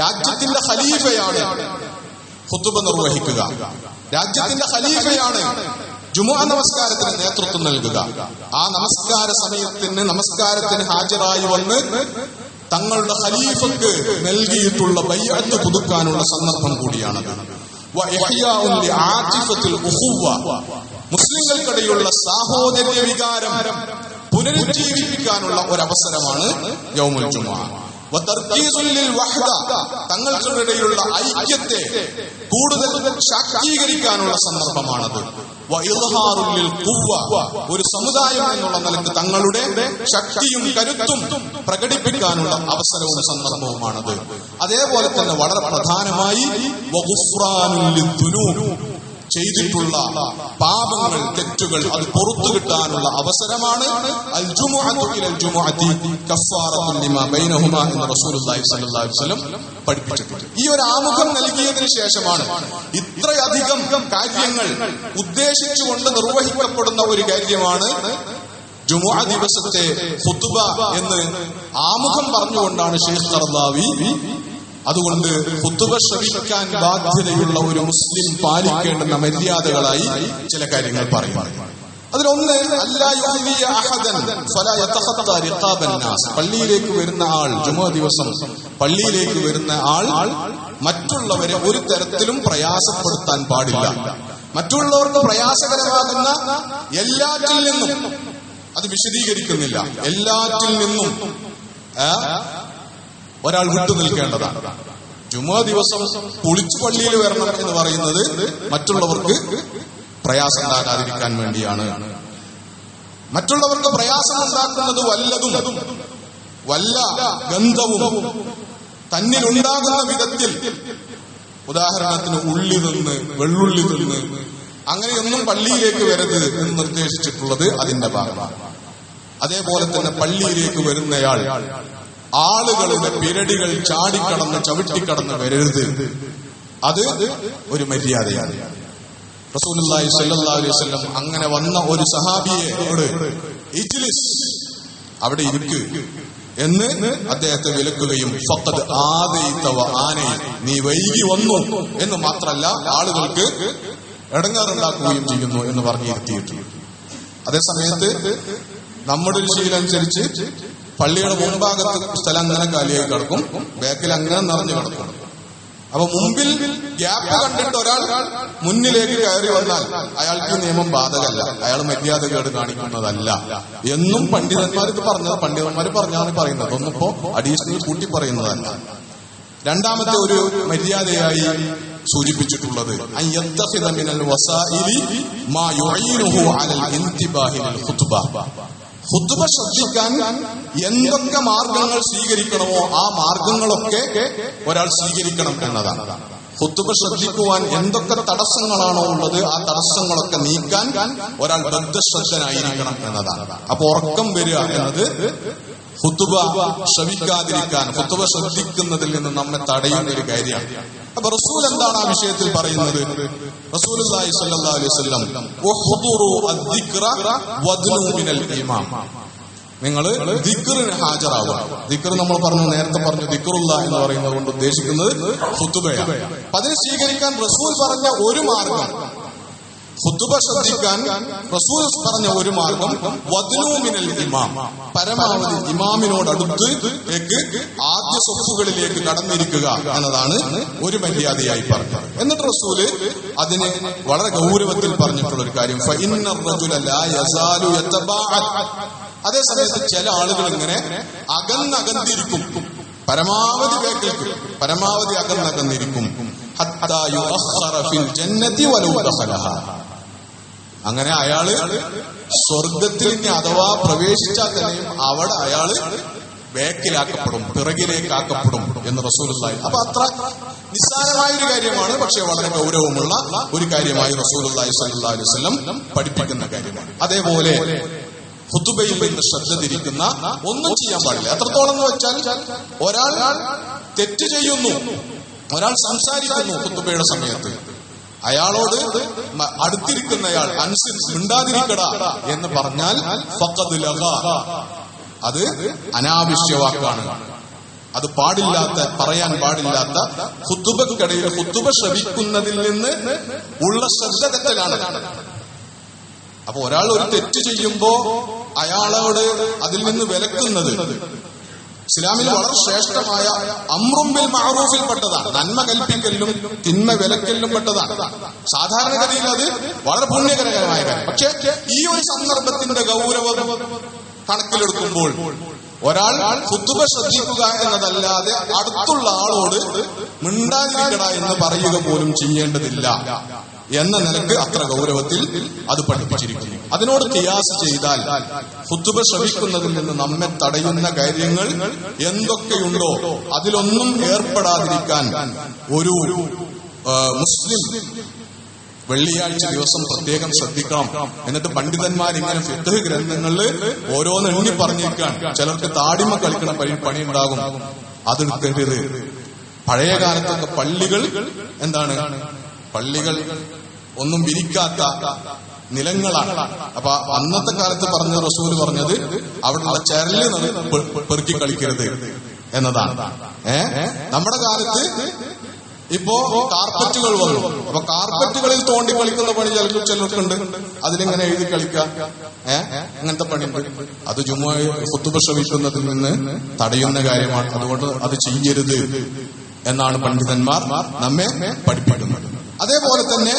രാജ്യത്തിന്റെ ഖലീഫയാണ് ഖുതുബ നിർവഹിക്കുക. രാജ്യത്തിന്റെ ഖലീഫയാണ് ജുമുഅ നമസ്കാരത്തിന് നേതൃത്വം നൽകുക. ആ നമസ്കാരത്തിന് ഹാജരായി വന്ന് തങ്ങളുടെ ഖലീഫക്ക് നൽകിയിട്ടുള്ള ബൈഅത്ത് പുതുക്കാനുള്ള സന്ദർഭം കൂടിയാണത്. വഇഹ്യാഉൻ ലിആതിഫത്തിൽ ഉഖുവ. മുസ്ലിങ്ങൾക്കിടയിലുള്ള സാഹോദര്യ വികാരം പുനരുജ്ജീവിപ്പിക്കാനുള്ള ഒരവസരമാണ് യൗമുൽ ജുമുഅ. വതർകീസുൽ ലിൽ വഹ്ദ. തങ്ങൾക്കിടയിലുള്ള ഐക്യത്തെ കൂടുതൽ ശാക്തീകരിക്കാനുള്ള സന്ദർഭമാണത്. വഇദ്ഹാറുൽ ലിൽ ഖുവ്വ. ഒരു സമുദായം എന്നുള്ള നിലയ്ക്ക് തങ്ങളുടെ ശക്തിയും കരുത്തും പ്രകടിപ്പിക്കാനുള്ള അവസരവും സന്ദർഭവുമാണത്. അതേപോലെ തന്നെ വളരെ പ്രധാനമായി വഗുഫ്റാനുൽ ലിദ്ദുനൂബ്. ചെയ്തിട്ടുള്ള പാപങ്ങൾ, തെറ്റുകൾ അത് പുറത്തു കിട്ടാനുള്ള അവസരമാണ്. അൽ ജുമുഅതു ഇലൽ ജുമുഅതി കഫാറത്തുൻ ലിമാ ബൈനഹുമാ എന്ന് റസൂലുള്ളാഹി സ്വല്ലല്ലാഹു അലൈഹി വസല്ലം പഠിപ്പിച്ചിട്ടുണ്ട്. ഈ ഒരു ആമുഖം നൽകിയതിനു ശേഷമാണ് ഇത്രയധികം കാര്യങ്ങൾ ഉദ്ദേശിച്ചുകൊണ്ട് നിർവഹിക്കപ്പെടുന്ന ഒരു കാര്യമാണ് ജുമുഅ ദിവസത്തെ ഖുതുബ എന്ന് ആമുഖം പറഞ്ഞുകൊണ്ടാണ് ഷെയ്ഖ് ഖർദാവി അതുകൊണ്ട് ഖുതുബ ശ്രവിക്കാൻ ബാധ്യതയുള്ള ഒരു മുസ്ലിം പാലിക്കേണ്ടുന്ന മര്യാദകളായി ചില കാര്യങ്ങൾ പറയുന്നു. അതിലൊന്ന് അല്ലാ യുഅ്ദിയ അഹദൻ ഫലാ യതഖദ്ദ റിഖാബൻ നാസ്. പള്ളിയിലേക്ക് വരുന്ന ആൾ, ജുമുഅ ദിവസം പള്ളിയിലേക്ക് വരുന്ന ആൾ മറ്റുള്ളവരെ ഒരു തരത്തിലും പ്രയാസപ്പെടുത്താൻ പാടില്ല. മറ്റുള്ളവർക്ക് പ്രയാസകരമാകുന്ന എല്ലാറ്റിൽ നിന്നും, അത് വിശദീകരിക്കുന്നില്ല, എല്ലാറ്റിൽ നിന്നും ഒരാൾ വിട്ടു നിൽക്കേണ്ടതാണ്. ജുമുഅ ദിവസം കുളിച്ചു പള്ളിയിൽ വരണം എന്ന് പറയുന്നത് മറ്റുള്ളവർക്ക് പ്രയാസം ഉണ്ടാകാതിരിക്കാൻ വേണ്ടിയാണ്. മറ്റുള്ളവർക്ക് പ്രയാസം ഉണ്ടാക്കുന്നത് വല്ലതും വല്ല ഗന്ധവും തന്നിലുണ്ടാകുന്ന വിധത്തിൽ, ഉദാഹരണത്തിന് ഉള്ളി തിന്ന്, വെള്ളുള്ളി തിന്ന്, അങ്ങനെയൊന്നും പള്ളിയിലേക്ക് വരരുത് എന്ന് നിർദ്ദേശിച്ചിട്ടുള്ളത് അതിന്റെ ഭാഗമാണ്. അതേപോലെ തന്നെ പള്ളിയിലേക്ക് വരുന്നയാൾ ആളുകളുടെ പിരടികൾ ചാടിക്കടന്ന് ചവിട്ടിക്കടന്ന് വരരുത്. അത് ഒരു മര്യാദയാണ്. റസൂലുള്ളാഹി സ്വല്ലല്ലാഹു അലൈഹി വസല്ലം അങ്ങനെ വന്ന ഒരു സഹാബിയോട് ഇജ്ലിസ്, അവിടെ ഇരിക്ക് എന്ന് അദ്ദേഹത്തെ വിലക്കുകയും ഫഖദ് ആദൈത വ ആനൈ, നീ വൈകി വന്നു എന്ന് മാത്രമല്ല ആളുകൾക്ക് ഇടങ്ങാറുണ്ടാക്കുകയും ചെയ്യുന്നു എന്ന് പറഞ്ഞിരുത്തിയിട്ടുണ്ട്. അതേസമയത്ത് നമ്മുടെ ഒരു ശീലം അനുസരിച്ച് പള്ളിയുടെ മുൻഭാഗത്ത് സ്ഥലം അങ്ങനെ കാലിയായി കിടക്കും, ബാക്കിൽ അങ്ങനെ നിറഞ്ഞു കിടക്കും. അപ്പൊ മുമ്പിൽ ഗ്യാപ്പ് കണ്ടിട്ട് ഒരാൾ മുന്നിലേക്ക് കയറി വന്നാൽ അയാൾക്ക് ഈ നിയമം ബാധകമല്ല, അയാൾ മര്യാദകേട് കാണിക്കുന്നതല്ല എന്നും പണ്ഡിതന്മാർ ഇത് പറഞ്ഞത്, പണ്ഡിതന്മാർ പറഞ്ഞാണ് പറയുന്നത്, ഒന്നിപ്പോ അഡീഷണൽ കൂട്ടി പറയുന്നതല്ല. രണ്ടാമത്തെ ഒരു മര്യാദയായി സൂചിപ്പിച്ചിട്ടുള്ളത് ഖുത്ബ ശ്രദ്ധിക്കാൻ എന്തൊക്കെ മാർഗങ്ങൾ സ്വീകരിക്കണമോ ആ മാർഗങ്ങളൊക്കെ ഒരാൾ സ്വീകരിക്കണം എന്നതാണ്. ഖുത്ബ ശ്രദ്ധിക്കുവാൻ എന്തൊക്കെ തടസ്സങ്ങളാണോ ഉള്ളത് ആ തടസ്സങ്ങളൊക്കെ നീക്കാൻ ഒരാൾ ബദ്ധശ്രദ്ധനായിരിക്കണം എന്നതാണ്. അപ്പൊ ഉറക്കം വരിക എന്നത് ഖുത്ബ ശ്രവിക്കാതിരിക്കാൻ, ഖുത്ബ ശ്രദ്ധിക്കുന്നതിൽ നിന്ന് നമ്മെ തടയുന്ന ഒരു കാര്യമാണ്. അപ്പൊ റസൂൽ എന്താണ് ആ വിഷയത്തിൽ പറയുന്നത്? റസൂലുള്ളാഹി സ്വല്ലല്ലാഹു അലൈഹി വസല്ലം വഹുദുറു അദ്ദിക്റ വദ്നു മിനൽ ഈമാൻ, നിങ്ങൾ ദിക്റിന് ഹാജരാവുക. ദിക്ർ നമ്മൾ പറഞ്ഞു, നേരത്തെ പറഞ്ഞു, ദിക്റുള്ള എന്ന് പറയുന്നത് കൊണ്ട് ഉദ്ദേശിക്കുന്നത് ഖുത്ബയാണ്. അപ്പൊ അതിനെ സ്വീകരിക്കാൻ റസൂൽ പറഞ്ഞ ഒരു മാർഗം, ഖുത്ബ ശ്രദ്ധിക്കാൻ റസൂൽ പറഞ്ഞ ഒരു മാർഗം വദ്നു മിനൽ ഇമാം, പരമാവധി ഇമാമിനോടടുത്തേക്ക് ആദ്യ സ്വഫുകളിലേക്ക് കടന്നിരിക്കുക എന്നതാണ് ഒരു മര്യാദയായി പറഞ്ഞത്. എന്നിട്ട് റസൂല് അതിന് വളരെ ഗൗരവത്തിൽ പറഞ്ഞിട്ടുള്ള ഒരു കാര്യം, ഫഇന്ന റജുല ലാ യസാലു യതബാഅദ്, അതേസമയത്ത് ചില ആളുകൾ ഇങ്ങനെ അകന്നകന്നിരിക്കും, പരമാവധി വേക്കൽക്ക് പരമാവധി അകന്നകന്നിരിക്കും. ഹത്താ യുഅഖറ ഫിൽ ജന്നതി വലൗ ദഖലഹ, അങ്ങനെ അയാള് സ്വർഗത്തിൽ ഇനി അഥവാ പ്രവേശിച്ചാൽ തന്നെയും അവിടെ അയാള് ബാക്കിലാക്കപ്പെടും, പിറകിലേക്കാക്കപ്പെടും എന്ന് റസൂലുള്ളാഹി. അപ്പൊ അത്ര നിസ്സാരമായ ഒരു കാര്യമാണ്, പക്ഷെ വളരെ ഗൗരവമുള്ള ഒരു കാര്യമായി റസൂലുള്ളാഹി സ്വല്ലല്ലാഹു അലൈഹി വസല്ലം പഠിപ്പിക്കുന്ന കാര്യമാണ്. അതേപോലെ ഖുതുബയിൽ നിന്ന് ശ്രദ്ധ തിരിക്കുന്ന ഒന്നും ചെയ്യാൻ പാടില്ല. എത്രത്തോളം എന്ന് വെച്ചാൽ ഒരാൾ തെറ്റ് ചെയ്യുന്നു, ഒരാൾ സംസാരിക്കുന്നു ഖുതുബയുടെ സമയത്ത്, അയാളോട് അടുത്തിരിക്കുന്നയാൾ മിണ്ടാതിരിക്കടാ എന്ന് പറഞ്ഞാൽ ഫഖദ് ലഗ, അത് അനാവശ്യ വാക്കാണ്, അത് പാടില്ലാത്ത, പറയാൻ പാടില്ലാത്ത, ഖുതുബക്കിടയിൽ ഖുതുബ ശ്രവിക്കുന്നതിൽ നിന്ന് ഉള്ള ശ്രദ്ധ തെറ്റലാണ്. അപ്പൊ ഒരാൾ ഒരു തെറ്റ് ചെയ്യുമ്പോ അയാളോട് അതിൽ നിന്ന് വിലക്കുന്നത് ഇസ്ലാമിൽ വളരെ ശ്രേഷ്ഠമായ അംറും ബിൽ മഅറൂഫിൽ പെട്ടതാണ്, നന്മ കൽപ്പിക്കലിലും തിന്മ വിലക്കലിലും പെട്ടതാണ്. സാധാരണഗതിയിൽ അത് വളരെ പുണ്യകരമായ കാര്യം. പക്ഷെ ഈ ഒരു സന്ദർഭത്തിന്റെ ഗൗരവം കണക്കിലെടുക്കുമ്പോൾ ഒരാൾ ഖുതുബ ശ്രദ്ധിക്കുക എന്നതല്ലാതെ അടുത്തുള്ള ആളോട് മിണ്ടാതിരിക്കട എന്ന് പറയുക പോലും ചെയ്യേണ്ടതില്ല എന്ന നിലക്ക് അത്ര ഗൗരവത്തിൽ അത് പഠിപ്പിച്ചിരിക്കുന്നു. അതിനോട് ഖിയാസ് ചെയ്താൽ ഖുതുബ ശ്രവിക്കുന്നതിൽ നിന്ന് നമ്മെ തടയുന്ന കാര്യങ്ങൾ എന്തൊക്കെയുണ്ടോ അതിലൊന്നും ഏർപ്പെടാതിരിക്കാൻ ഒരു മുസ്ലിം വെള്ളിയാഴ്ച ദിവസം പ്രത്യേകം ശ്രദ്ധിക്കണം. എന്നിട്ട് പണ്ഡിതന്മാർ ഇങ്ങനെ ഫിഖ്ഹ് ഗ്രന്ഥങ്ങളിൽ ഓരോന്ന് എണ്ണി പറഞ്ഞിരിക്കാൻ, ചിലർക്ക് താടിമ കളിക്കണ പണി ഉണ്ടാകും, അതെടുക്കരുത്. പഴയ കാലത്തൊക്കെ പള്ളികൾ എന്താണ്, പള്ളികൾ ഒന്നും വിരിക്കാത്ത നിലങ്ങളാണ്. അപ്പൊ അന്നത്തെ കാലത്ത് പറഞ്ഞ റസൂല് പറഞ്ഞത് അവിടെയുള്ള ചരല് പെറുക്കി കളിക്കരുത് എന്നതാണ്. നമ്മുടെ കാലത്ത് ഇപ്പോ കാർപ്പറ്റുകൾ വന്നു. അപ്പൊ കാർപ്പറ്റുകളിൽ തോണ്ടി കളിക്കുന്ന പണി ചിലർക്കുണ്ട്, അതിലിങ്ങനെ എഴുതി കളിക്കാം, അങ്ങനത്തെ പണിയുണ്ട്. അത് ജുമുഅ ഖുതുബ ശ്രവിക്കുന്നതിൽ നിന്ന് തടയുന്ന കാര്യമാണ്. അതുകൊണ്ട് അത് ചെയ്യരുത് എന്നാണ് പണ്ഡിതന്മാർ നമ്മെ പഠിപ്പിക്കുന്നത്. അതേപോലെ തന്നെ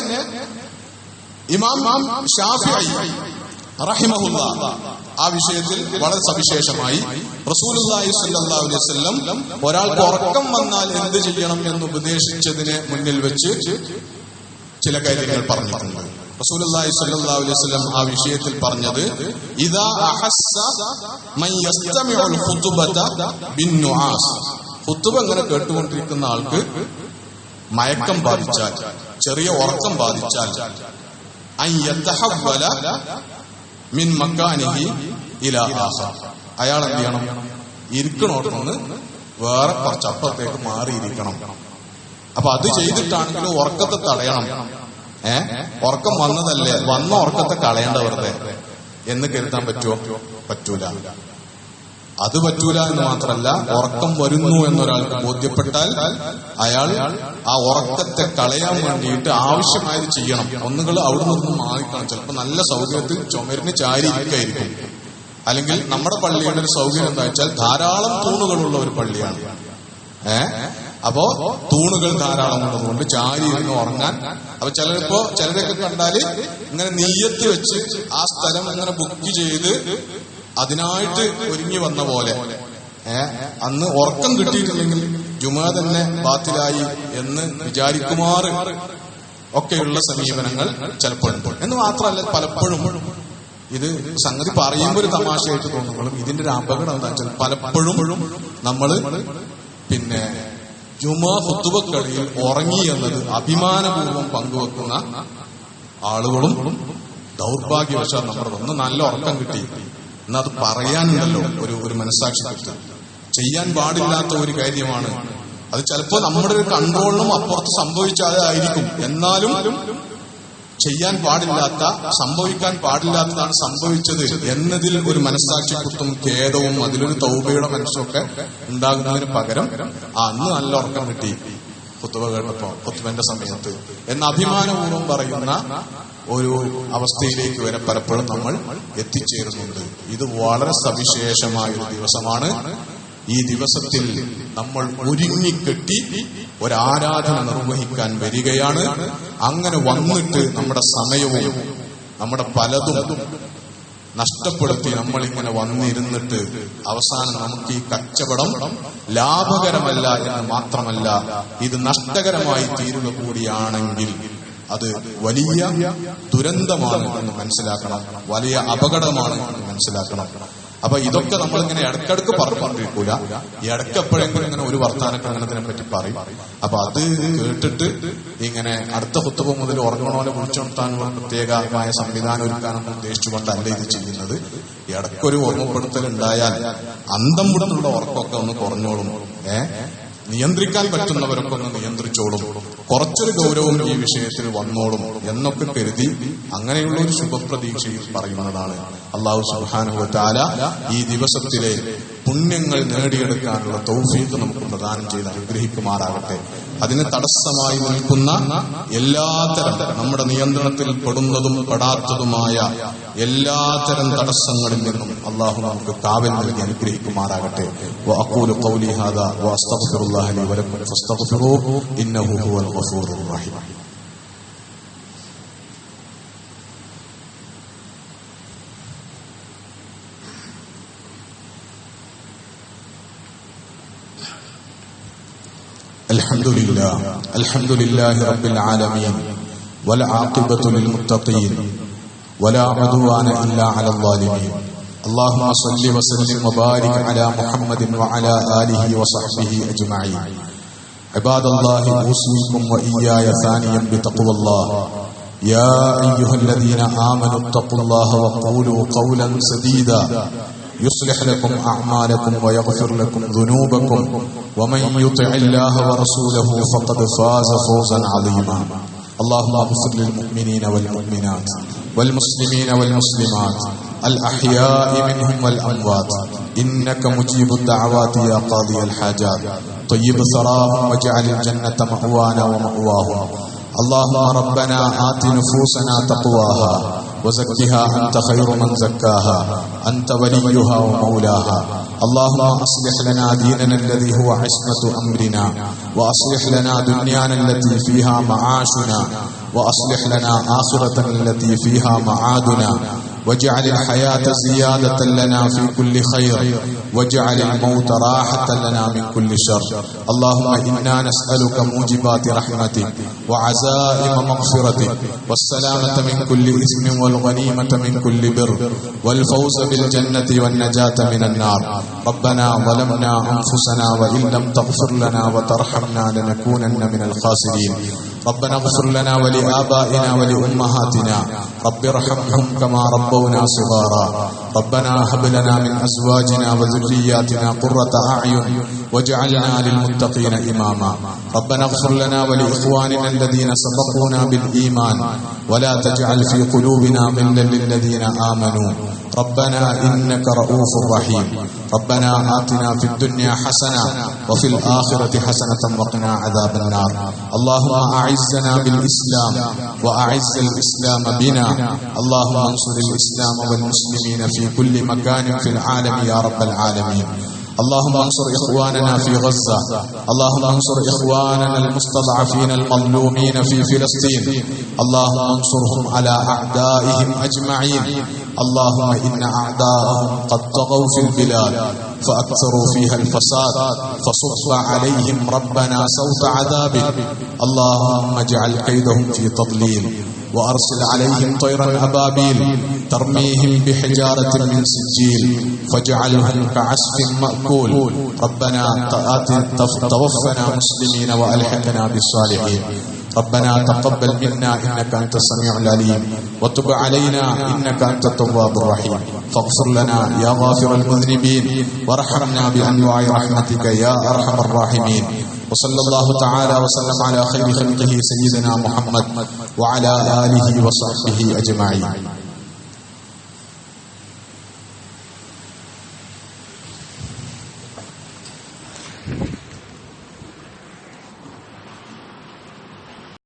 ഇമാം ശാഫിഈ റഹിമഹുല്ലാഹ് ആ വിഷയത്തിൽ വളരെ സവിശേഷമായി റസൂലുള്ളാഹി സ്വല്ലല്ലാഹു അലൈഹി വസല്ലം ഒരാൾക്ക് ഉറക്കം വന്നാൽ എന്ത് ചെയ്യണം എന്ന് ഉപദേശിച്ചതിനെ മുന്നിൽ വെച്ച് ചില കാര്യങ്ങൾ പറഞ്ഞിട്ടുണ്ട്. റസൂലുള്ളാഹി സ്വല്ലല്ലാഹു അലൈഹി വസല്ലം ആ വിഷയത്തിൽ പറഞ്ഞത് ഇദാ അഹസ്സ മൻ യസ്തമിഉൽ ഖുതുബത ബിന്നുആസ്, ഖുതുബ ഇങ്ങനെ കേട്ടുകൊണ്ടിരിക്കുന്ന ആൾക്ക് മയക്കം ബാധിച്ചാൽ, ചെറിയ ഉറക്കം ബാധിച്ചാൽ, അൻ യതഹവ്വല മിൻ മക്കാനിഹി ഇലാ ആഖർ, അയാൾ എന്ത് ചെയ്യണം? ഇരിക്കണോടത്തുനിന്ന് വേറെ കുറച്ച് അപ്പുറത്തേക്ക് മാറിയിരിക്കണം. അപ്പൊ അത് ചെയ്തിട്ടാണെങ്കിലും ഉറക്കത്തെ തടയണം. ഉറക്കം വന്നതല്ലേ, വന്ന ഉറക്കത്തെ കളയേണ്ട വെറുതെ എന്ന് കരുതാൻ പറ്റുമോ? പറ്റൂല. അത് പറ്റൂല എന്ന് മാത്രമല്ല, ഉറക്കം വരുന്നു എന്നൊരാൾക്ക് ബോധ്യപ്പെട്ടാൽ അയാൾ ആ ഉറക്കത്തെ കളയാൻ വേണ്ടിയിട്ട് ആവശ്യമായത് ചെയ്യണം. ഒന്നുകൾ അവിടെ നിന്ന് മാറിക്കണം. ചിലപ്പോൾ നല്ല സൗകര്യത്തിൽ ചുമരിന് ചാരി ഇരിക്കായിരിക്കും. അല്ലെങ്കിൽ നമ്മുടെ പള്ളിയുടെ ഒരു സൗകര്യം എന്താ വെച്ചാൽ ധാരാളം തൂണുകളുള്ള ഒരു പള്ളിയാണ്. അപ്പോ തൂണുകൾ ധാരാളം ഉള്ളതുകൊണ്ട് ചാരി ഇരുന്ന് ഉറങ്ങാൻ. അപ്പൊ ചിലരൊക്കെ കണ്ടാല് ഇങ്ങനെ നീയത്ത് വെച്ച് ആ സ്ഥലം ഇങ്ങനെ ബുക്ക് ചെയ്ത് അതിനായിട്ട് ഒരുങ്ങി വന്ന പോലെ അന്ന് ഉറക്കം കിട്ടിയിട്ടില്ലെങ്കിൽ ജുമുഅ തന്നെ ബാത്തിലായി എന്ന് വിചാരിക്കുമാറ് ഒക്കെയുള്ള സമീപനങ്ങൾ ചിലപ്പോൾ ഉണ്ട്. എന്ന് മാത്രമല്ല, പലപ്പോഴും ഇത് സംഗതി പറയുമ്പോൾ ഒരു തമാശയായിട്ട് തോന്നുമ്പോഴും ഇതിന്റെ ഒരു അപകടം എന്താ വെച്ചാൽ പലപ്പോഴും നമ്മള് ജുമുഅ ഖുതുബക്കടിയിൽ ഉറങ്ങി എന്നത് അഭിമാനപൂർവ്വം പങ്കുവെക്കുന്ന ആളുകളും ദൗർഭാഗ്യവശാൽ നമ്മുടെ ഒന്ന് നല്ല ഉറക്കം കിട്ടി എന്നാൽ അത് പറയാനുണ്ടല്ലോ ഒരു മനസ്സാക്ഷി കിട്ടും. ചെയ്യാൻ പാടില്ലാത്ത ഒരു കാര്യമാണ് അത്. ചിലപ്പോൾ നമ്മുടെ ഒരു കൺട്രോളിനും അപ്പുറത്ത് സംഭവിച്ചാലായിരിക്കും. എന്നാലും ചെയ്യാൻ പാടില്ലാത്ത, സംഭവിക്കാൻ പാടില്ലാത്തതാണ് സംഭവിച്ചത് എന്നതിൽ ഒരു മനസ്സാക്ഷി കുത്തും ഖേദവും അതിലൊരു തൗബയുടെ മനസ്സൊക്കെ ഉണ്ടാകുന്നതിന് പകരം അന്ന് നല്ല ഉറക്കം കിട്ടി ഖുതുബ കേട്ടപ്പോ, ഖുതുബന്റെ സമയത്ത് എന്ന അഭിമാനപൂർവ്വം പറയുന്ന ഒരു അവസ്ഥയിലേക്ക് വരെ പലപ്പോഴും നമ്മൾ എത്തിച്ചേരുന്നുണ്ട്. ഇത് വളരെ സവിശേഷമായ ഒരു ദിവസമാണ്. ഈ ദിവസത്തിൽ നമ്മൾ ഒരുങ്ങിക്കെട്ടി ഒരാരാധന നിർവഹിക്കാൻ വരികയാണ്. അങ്ങനെ വന്നിട്ട് നമ്മുടെ സമയവും നമ്മുടെ പലതും നഷ്ടപ്പെടുത്തി നമ്മളിങ്ങനെ വന്നിരുന്നിട്ട് അവസാനം നമുക്ക് ഈ കച്ചവടം ലാഭകരമല്ല എന്ന് മാത്രമല്ല, ഇത് നഷ്ടകരമായി തീരുക കൂടിയാണെങ്കിൽ അത് വലിയ ദുരന്തമാണ് എന്ന് മനസ്സിലാക്കണം, വലിയ അപകടമാണ് എന്ന് മനസ്സിലാക്കണം. അപ്പൊ ഇതൊക്കെ നമ്മളിങ്ങനെ ഇടക്കിടക്ക് പറഞ്ഞുകൊണ്ടിരിക്കൂല, ഇടയ്ക്കെപ്പോഴെങ്കിലും ഇങ്ങനെ ഒരു വർത്താനൊക്കെ അങ്ങനെ ഇതിനെ പറ്റി പറയും. അപ്പൊ അത് കേട്ടിട്ട് ഇങ്ങനെ അടുത്ത ഖുതുബ മുതൽ ഉറങ്ങണോലെ വിളിച്ചുണർത്താനുള്ള പ്രത്യേകമായ സംവിധാനം ഒരുക്കാനൊന്നും ഉദ്ദേശിച്ചുകൊണ്ടല്ല ഇത് ചെയ്യുന്നത്. ഇടയ്ക്കൊരു ഓർമ്മപ്പെടുത്തൽ ഉണ്ടായാൽ അന്തം വിടുന്നുള്ള ഉറക്കമൊക്കെ ഒന്ന് കുറഞ്ഞോളും. നിയന്ത്രിക്കാൻ പറ്റുന്നവരൊക്കെ ഒന്ന് നിയന്ത്രിച്ചോളും, കുറച്ചൊരു ഗൗരവം ഈ വിഷയത്തിൽ വന്നോളും എന്നൊക്കെ കരുതി അങ്ങനെയുള്ള ഒരു ശുഭപ്രതീക്ഷയിൽ പറയുന്നതാണ്. അല്ലാഹു സുബ്ഹാനഹു വ തആല ഈ ദിവസത്തിലെ പുണ്യങ്ങൾ നേടിയെടുക്കാനുള്ള തൗഫീഖ് നമുക്ക് പ്രദാനം ചെയ്ത് അനുഗ്രഹിക്കുമാറാകട്ടെ. അതിന് തടസ്സമായി നിൽക്കുന്ന എല്ലാത്തരം നമ്മുടെ നിയന്ത്രണത്തിൽ പെടുന്നതും പെടാത്തതുമായ എല്ലാത്തരം തടസ്സങ്ങളിൽ നിന്നും അല്ലാഹു നമുക്ക് കാവൽ നൽകി അനുഗ്രഹിക്കുമാറാകട്ടെ. വഅഖൂലു ഖൗലി ഹാദാ വഅസ്തഗ്ഫിറുല്ലാഹ ലി വലക്കും ഫസ്തഗ്ഫിറൂഹു ഇന്നഹു ഹുവൽ ഗഫൂറുർ റഹീം. الحمد لله رب العالمين والعاقبة للمتقين ولا عدوان إلا على الظالمين. اللهم صل وسلم وبارك على محمد وعلى آله وصحبه أجمعين. عباد الله، أوصيكم وإياي ثانيا بتقوى الله. يا أيها الذين آمنوا اتقوا الله وقولوا قولا سديدا يصلح لكم أعمالكم ويغفر لكم ذنوبكم ومن يطع الله ورسوله فقد فاز فوزا عظيما. اللهم اغفر للمؤمنين والمؤمنات والمسلمين والمسلمات الأحياء منهم والأموات إنك مجيب الدعوات يا قاضي الحاجات. طيب ثراهم واجعل الجنة مأوانا ومأواهم. اللهم ربنا آت نفوسنا تقواها وزكها أنت خير من زكاها أنت وليها ومولاها. اللهم أصلح لنا ديننا الذي هو عصمة أمرنا وأصلح لنا دنيانا التي فيها معاشنا وأصلح لنا آخرتنا التي فيها معادنا واجعل الحياة زيادة لنا في كل خير واجعل الموت راحة لنا من كل شر. اللهم إنا نسألك موجبات رحمتك وعزائم مغفرتك والسلامة من كل إثم والغنيمة من كل بر والفوز بالجنة والنجاة من النار. ربنا ظلمنا أنفسنا وإن لم تغفر لنا وترحمنا لنكونن من الخاسرين. ربنا اغفر لنا ولآبائنا ولأمهاتنا رب ارحمهم كما ربونا صغارا. ربنا هب لنا من أزواجنا وذرياتنا قرة أعين واجعلنا للمتقين إماما. ربنا اغفر لنا ولإخواننا الذين سبقونا بالإيمان ولا تجعل في قلوبنا غلا للذين آمنوا ربنا إنك رؤوف رحيم. ربنا آتنا في الدنيا حسنة وفي الآخرة حسنة وقنا عذاب النار. اللهم أعزنا بالإسلام وأعز الإسلام بنا. اللهم انصر الإسلام والمسلمين في كل مكان في العالم يا رب العالمين. اللهم انصر إخواننا في غزة. اللهم انصر إخواننا المستضعفين المظلومين في فلسطين. اللهم انصرهم على أعدائهم أجمعين. اللهم إن أعداءهم قد طغوا في البلاد فأكثروا فيها الفساد فصب عليهم ربنا صوت عذابك. اللهم اجعل كيدهم في تضليل وأرسل عليهم طيرا أبابيل ترميهم بحجارة من سجيل فاجعلهم كعصف مأكول. ربنا توفنا مسلمين وألحقنا بالصالحين. ربنا تقبل منا إنك أنت السميع العليم وتب علينا إنك أنت التواب الرحيم. فاغفر لنا يا غافر المذنبين وارحمنا بأنواع رحمتك يا أرحم الراحمين. وصلى الله تعالى وسلم على خير خلقه سيدنا محمد وعلى آله وصحبه أجمعين.